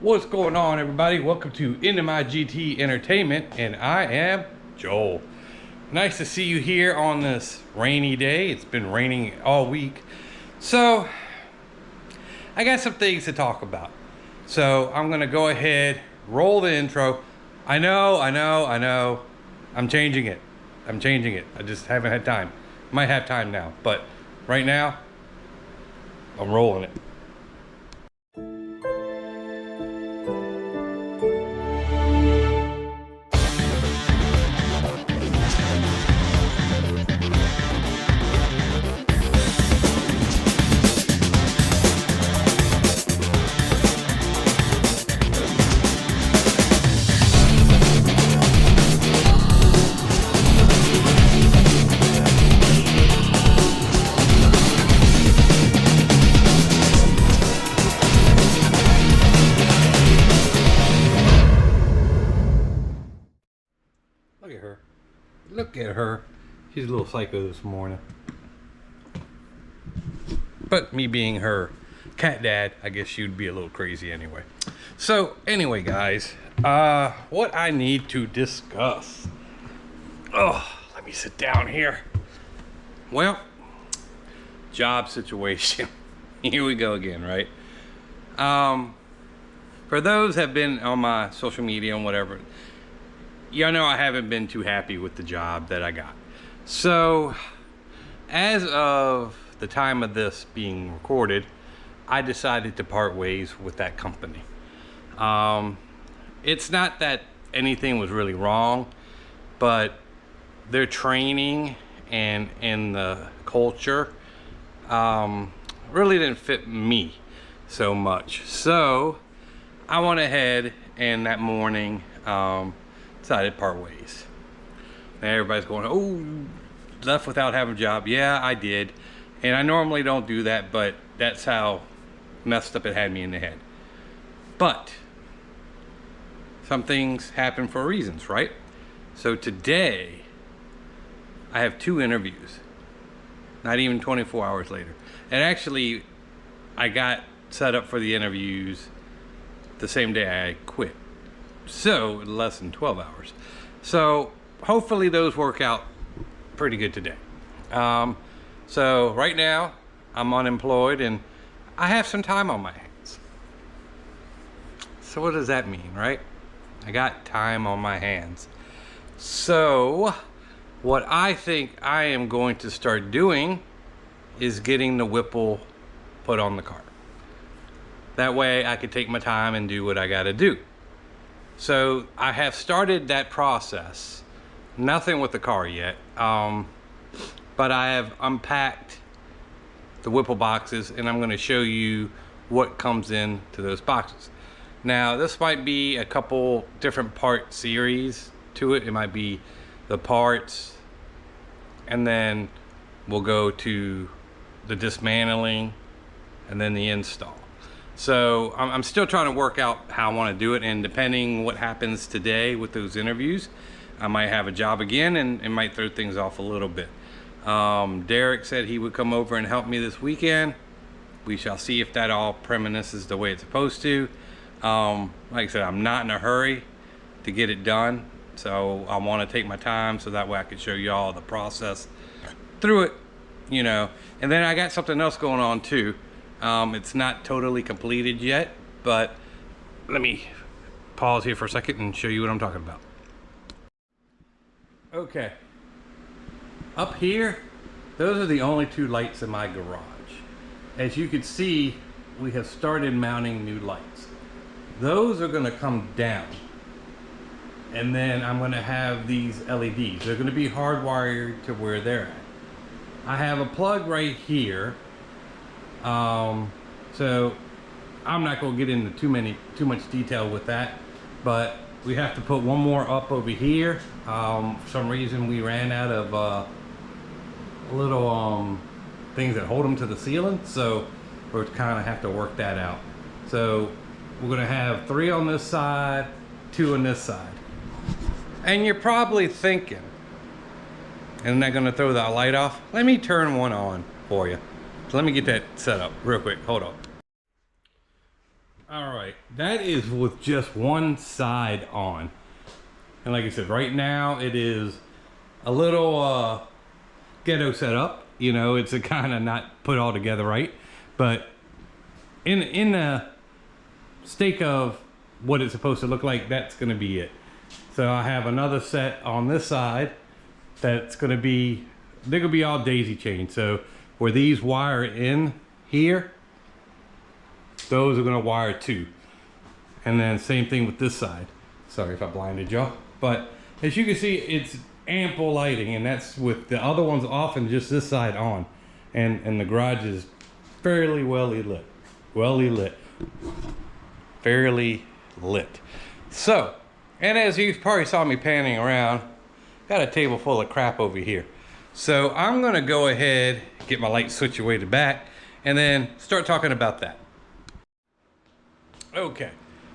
What's going on, everybody? Welcome to Into My GT Entertainment, and I am Joel. Nice to see you here on this rainy day. It's been raining all week, so I got some things to talk about. So I'm gonna go ahead, roll the intro. I know. I'm changing it. I just haven't had time. Might have time now, but right now I'm rolling it. Look at her. She's a little psycho this morning. But me being her cat dad, I guess she'd be a little crazy anyway. So anyway, guys, what I need to discuss. Oh, let me sit down here. Well, job situation. Here we go again, right? For those that have been on my social media and whatever, y'all know I haven't been too happy with the job that I got. So as of the time of this being recorded, I decided to part ways with that company. It's not that anything was really wrong, but their training and the culture really didn't fit me so much. So I went ahead and that morning decided to part ways. Now everybody's going, oh, left without having a job. Yeah, I did. And I normally don't do that, but that's how messed up it had me in the head. But some things happen for reasons, right? So today I have 2 interviews, not even 24 hours later. And actually I got set up for the interviews the same day I quit. So less than 12 hours. So hopefully those work out pretty good today. So right now I'm unemployed and I have some time on my hands. So what does that mean, right? I got time on my hands. So what I think I am going to start doing is getting the Whipple put on the car. That way I could take my time and do what I gotta do. So I have started that process. Nothing with the car yet, but I have unpacked the Whipple boxes and I'm going to show you what comes into those boxes. Now this might be a couple different part series to it. It might be the parts and then we'll go to the dismantling and then the install. So I'm still trying to work out how I want to do it, and depending what happens today with those interviews, I might have a job again and might throw things off a little bit. Derek said he would come over and help me this weekend. We shall see if that all premises the way it's supposed to. Like I said, I'm not in a hurry to get it done, so I want to take my time so that way I can show you all the process through it, you know. And then I got something else going on too. It's not totally completed yet, but let me pause here for a second and show you what I'm talking about. Okay, up here, those are the only 2 lights in my garage. As you can see, we have started mounting new lights. Those are going to come down, and then I'm going to have these LEDs. They're going to be hardwired to where they're at. I have a plug right here. So I'm not going to get into too much detail with that, but we have to put one more up over here. For some reason we ran out of little things that hold them to the ceiling, so we're kind of have to work that out. So we're going to have 3 on this side, 2 on this side. And you're probably thinking, isn't that going to throw that light off? Let me turn one on for you. So let me get that set up real quick. Hold on. All right, that is with just one side on. And like I said, right now it is a little ghetto setup. You know, it's a kind of not put all together right. But in the stake of what it's supposed to look like, that's gonna be it. So I have another set on this side that's gonna be, they're gonna be all daisy chained. So where these wire in here, those are gonna wire too. And then same thing with this side. Sorry if I blinded y'all. But as you can see, it's ample lighting, and that's with the other ones off and just this side on. And the garage is fairly fairly lit. So, and as you probably saw me panning around, got a table full of crap over here. So I'm gonna go ahead, get my light situated back, and then start talking about that. Okay,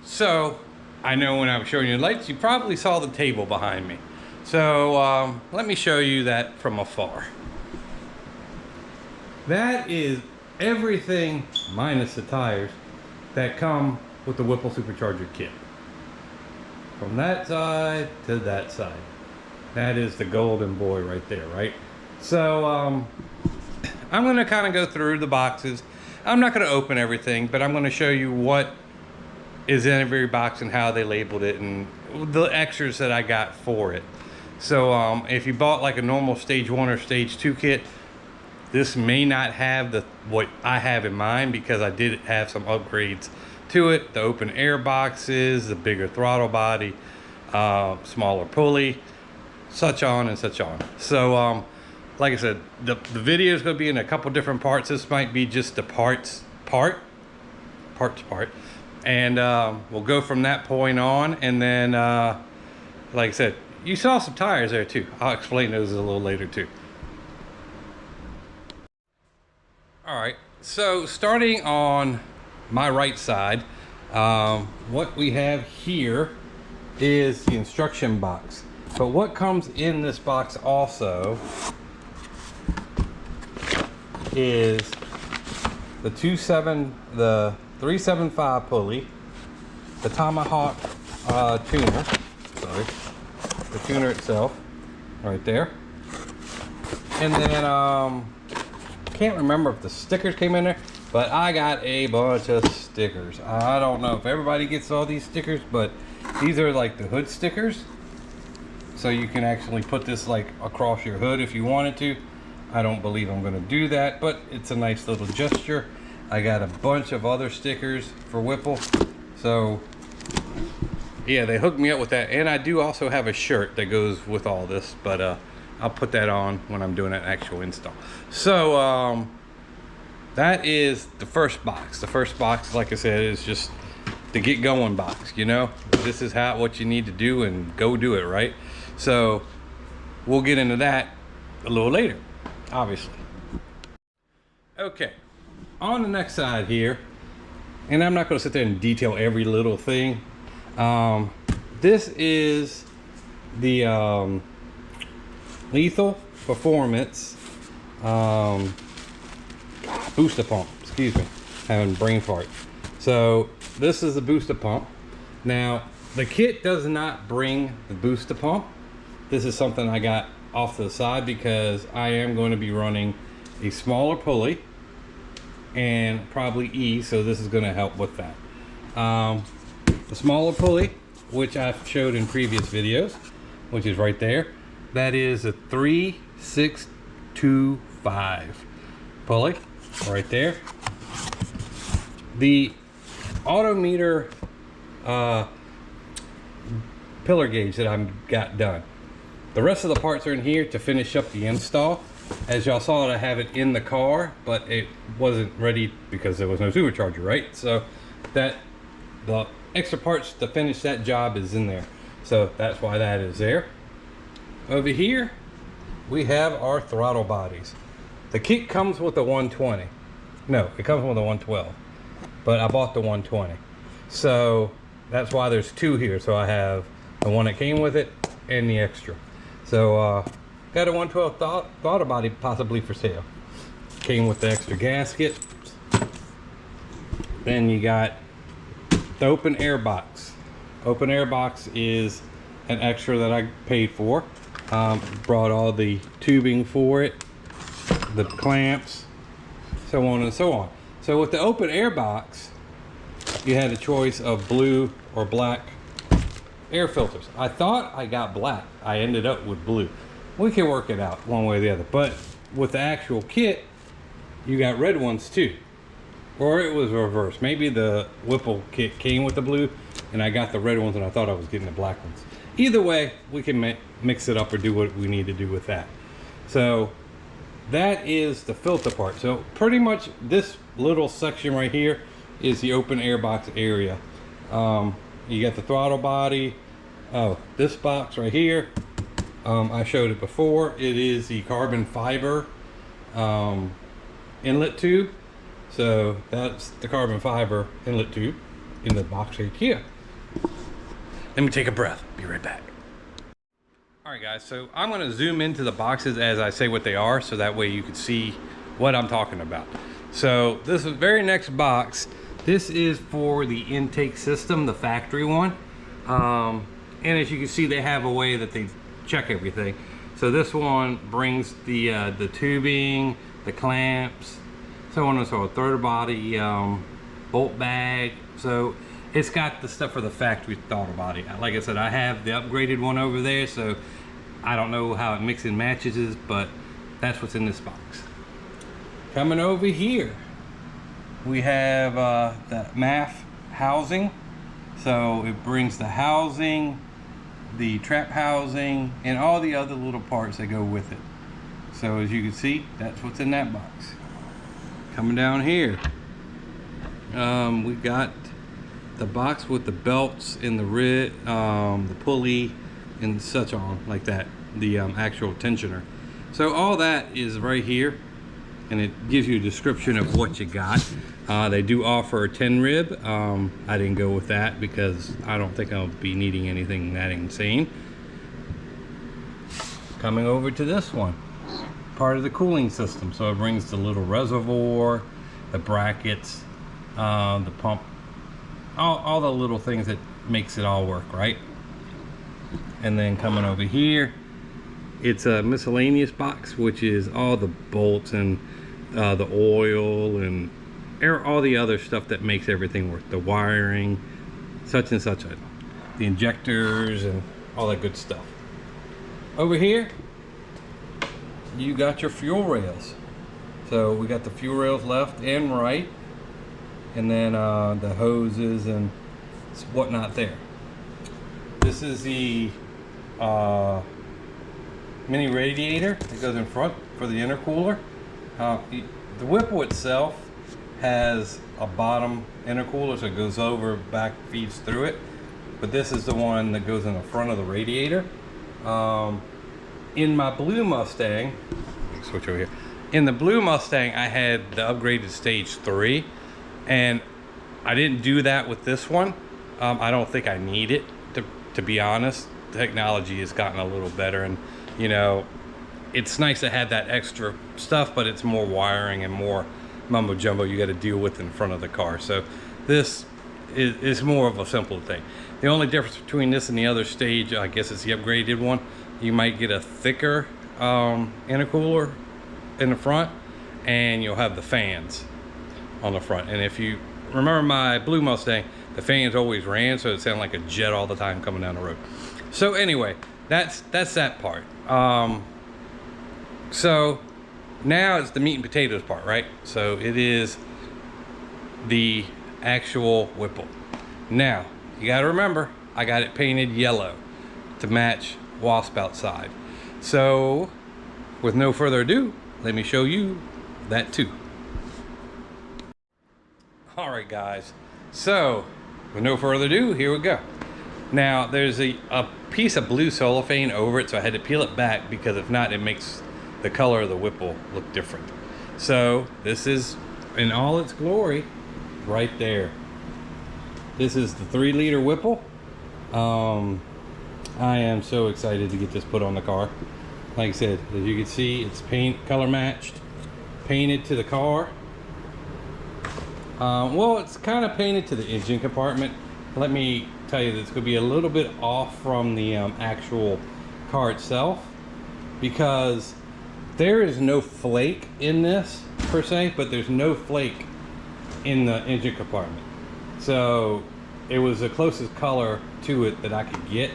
so I know when I was showing you the lights, you probably saw the table behind me. So let me show you that from afar. That is everything minus the tires that come with the Whipple Supercharger kit. From that side to that side. That is the golden boy right there, right? So I'm gonna kind of go through the boxes. I'm not gonna open everything, but I'm gonna show you what is in every box and how they labeled it and the extras that I got for it. So if you bought like a normal stage 1 or stage 2 kit, this may not have what I have in mind, because I did have some upgrades to it. The open air boxes, the bigger throttle body, smaller pulley, such on and such on. So like I said, the video is going to be in a couple different parts. This might be just the parts part. And we'll go from that point on. And then like I said, you saw some tires there too. I'll explain those a little later too. All right, so starting on my right side, what we have here is the instruction box. But what comes in this box also is the 375 pulley, the Tomahawk tuner, sorry, the tuner itself, right there. And then can't remember if the stickers came in there, but I got a bunch of stickers. I don't know if everybody gets all these stickers, but these are like the hood stickers. So you can actually put this like across your hood if you wanted to. I don't believe I'm gonna do that, but it's a nice little gesture. I got a bunch of other stickers for Whipple. So yeah, they hooked me up with that. And I do also have a shirt that goes with all this, but I'll put that on when I'm doing an actual install. So that is the first box. The first box, like I said, is just the get going box, you know? This is what you need to do, and go do it, right? So we'll get into that a little later, obviously. Okay, on the next side here, and I'm not gonna sit there and detail every little thing. This is the Lethal Performance booster pump. Excuse me, having brain fart. So this is the booster pump. Now the kit does not bring the booster pump. This is something I got off to the side because I am going to be running a smaller pulley and probably E, so this is going to help with that. The smaller pulley, which I've showed in previous videos, which is right there, that is a 3625 pulley right there. The autometer pillar gauge that I've got done. The rest of the parts are in here to finish up the install. As y'all saw, I have it in the car, but it wasn't ready because there was no supercharger, right? So that the extra parts to finish that job is in there. So that's why that is there. Over here, we have our throttle bodies. The kit comes with a 120. No, it comes with a 112, but I bought the 120. So that's why there's two here. So I have the one that came with it and the extra. So got a 112 throttle body possibly for sale. Came with the extra gasket. Then you got the open air box. Open air box is an extra that I paid for. Brought all the tubing for it, the clamps, so on and so on. So with the open air box, you had a choice of blue or black air filters. I thought I got black. I ended up with blue. We can work it out one way or the other. But with the actual kit, you got red ones too. Or it was reversed. Maybe the Whipple kit came with the blue and I got the red ones and I thought I was getting the black ones. Either way, we can mix it up or do what we need to do with that. So that is the filter part. So pretty much this little section right here is the open air box area. You got the throttle body. Oh, this box right here, I showed it before. It is the carbon fiber inlet tube. So that's the carbon fiber inlet tube in the box right here. Let me take a breath. Be right back. All right, guys. So I'm going to zoom into the boxes as I say what they are, so that way you can see what I'm talking about. So this very next box, this is for the intake system, the factory one. And as you can see, they have a way that they check everything. So this one brings the tubing, the clamps, so on and so on, throttle body, bolt bag. So it's got the stuff for the factory throttle body. Like I said, I have the upgraded one over there, so I don't know how it mixes and matches, but that's what's in this box. Coming over here, we have the MAF housing. So it brings the housing, the trap housing, and all the other little parts that go with it. So as you can see, that's what's in that box. Coming down here, we got the box with the belts and the pulley and such on, like that, the actual tensioner. So all that is right here, and it gives you a description of what you got. They do offer a 10 rib. I didn't go with that because I don't think I'll be needing anything that insane. Coming over to this one, part of the cooling system. So it brings the little reservoir, the brackets, the pump, all the little things that makes it all work, right? And then coming over here, it's a miscellaneous box, which is all the bolts and the oil and all the other stuff that makes everything work, the wiring, such and such, the injectors and all that good stuff. Over here, you got your fuel rails. So we got the fuel rails left and right, and then the hoses and whatnot there. This is the mini radiator that goes in front for the intercooler. The Whipple itself has a bottom intercooler, so it goes over, back, feeds through it. But this is the one that goes in the front of the radiator. In my blue Mustang, let me switch over here. In the blue Mustang, I had the upgraded stage 3, and I didn't do that with this one. I don't think I need it, to be honest. The technology has gotten a little better, and you know, it's nice to have that extra stuff, but it's more wiring and more mumbo jumbo you got to deal with in front of the car. So this is more of a simple thing. The only difference between this and the other stage, I guess it's the upgraded one, you might get a thicker intercooler in the front, and you'll have the fans on the front. And if you remember my blue Mustang, the fans always ran, so it sounded like a jet all the time coming down the road. So anyway, that's that part. So now it's the meat and potatoes part, right? So it is the actual Whipple. Now you got to remember, I got it painted yellow to match Wasp outside. So with no further ado, let me show you that too. All right, guys. So with no further ado, here we go. Now there's a piece of blue cellophane over it, so I had to peel it back because if not, it makes the color of the Whipple look different. So this is in all its glory right there. This is the 3-liter Whipple. I am so excited to get this put on the car. Like I said, as you can see, it's color matched, painted to the car. Well, it's kind of painted to the engine compartment. let me tell you, it's going to be a little bit off from the actual car itself, because there is no flake in this per se, but there's no flake in the engine compartment. So it was the closest color to it that I could get.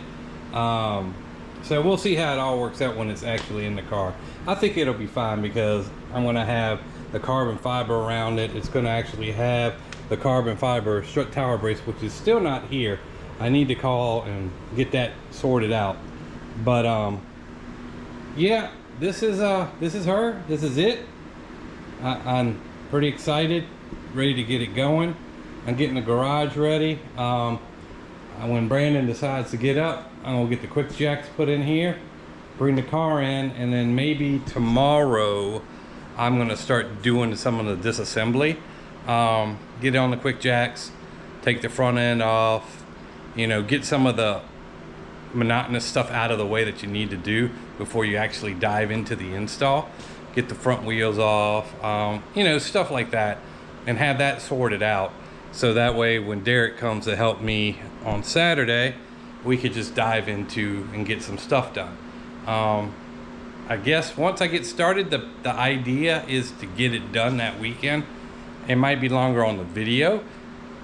So we'll see how it all works out when it's actually in the car. I think it'll be fine, because I'm going to have the carbon fiber around it. It's going to actually have the carbon fiber strut tower brace, which is still not here. I need to call and get that sorted out. But yeah, this is her. This is it. I'm pretty excited, ready to get it going. I'm getting the garage ready. When Brandon decides to get up, I'm gonna get the quick jacks put in here, bring the car in, and then maybe tomorrow I'm gonna start doing some of the disassembly. Get on the quick jacks, take the front end off, you know, get some of the monotonous stuff out of the way that you need to do before you actually dive into the install. Get the front wheels off, you know, stuff like that, and have that sorted out. So that way when Derek comes to help me on Saturday, we could just dive into and get some stuff done. I guess once I get started, the idea is to get it done that weekend. It might be longer on the video,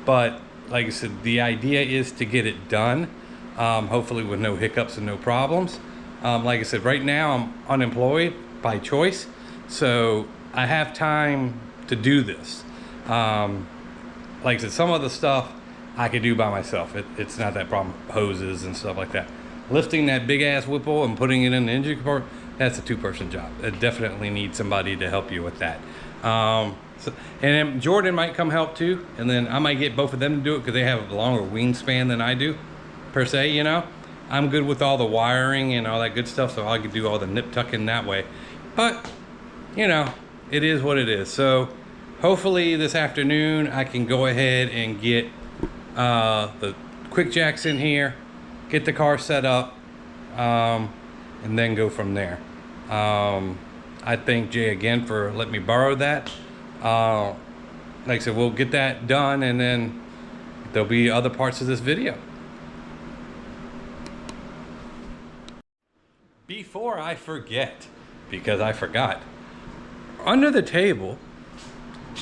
but like I said, the idea is to get it done, hopefully with no hiccups and no problems. Like I said, right now I'm unemployed by choice, so I have time to do this. Like I said, some of the stuff I could do by myself. It's not that problem. Hoses and stuff like that. Lifting that big ass Whipple and putting it in the engine compartment, that's a two-person job. It definitely needs somebody to help you with that. And then Jordan might come help too, and then I might get both of them to do it, because they have a longer wingspan than I do, per se, you know. I'm good with all the wiring and all that good stuff, so I could do all the nip tucking that way. But, you know, it is what it is. So hopefully this afternoon I can go ahead and get the quick jacks in here, get the car set up, and then go from there. I thank Jay again for letting me borrow that. Like I said, we'll get that done, and then there'll be other parts of this video. Before I forget, because I forgot, under the table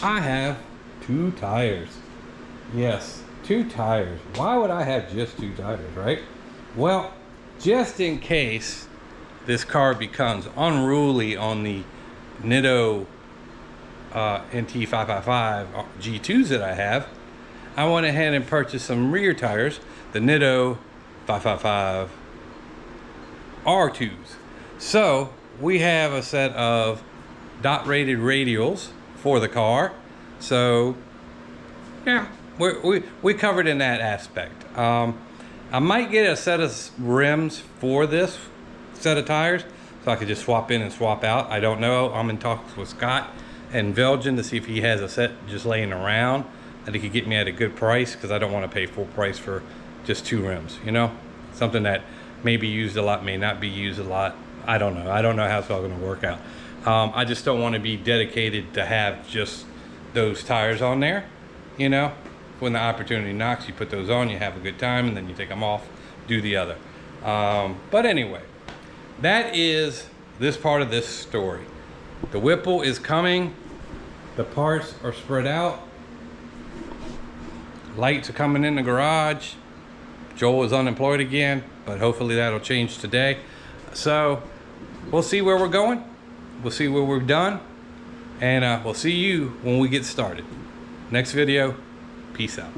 I have 2 tires. Yes, 2 tires. Why would I have just 2 tires, right? Well, just in case this car becomes unruly on the Nitto NT555 G2s that I have, I went ahead and purchased some rear tires, the Nitto 555 R2s. So we have a set of dot rated radials for the car. So yeah, we covered in that aspect. I might get a set of rims for this set of tires, so I could just swap in and swap out. I don't know. I'm in talks with Scott in Belgium to see if he has a set just laying around that he could get me at a good price, because I don't want to pay full price for just 2 rims, you know, something that may be used a lot, may not be used a lot. I don't know how it's all going to work out. I just don't want to be dedicated to have just those tires on there, you know. When the opportunity knocks, you put those on, you have a good time, and then you take them off, do the other. But anyway, that is this part of this story. The Whipple is coming. The parts are spread out. Lights are coming in the garage. Joel is unemployed again, but hopefully that'll change today. So we'll see where we're going. We'll see where we're done. And we'll see you when we get started. Next video. Peace out.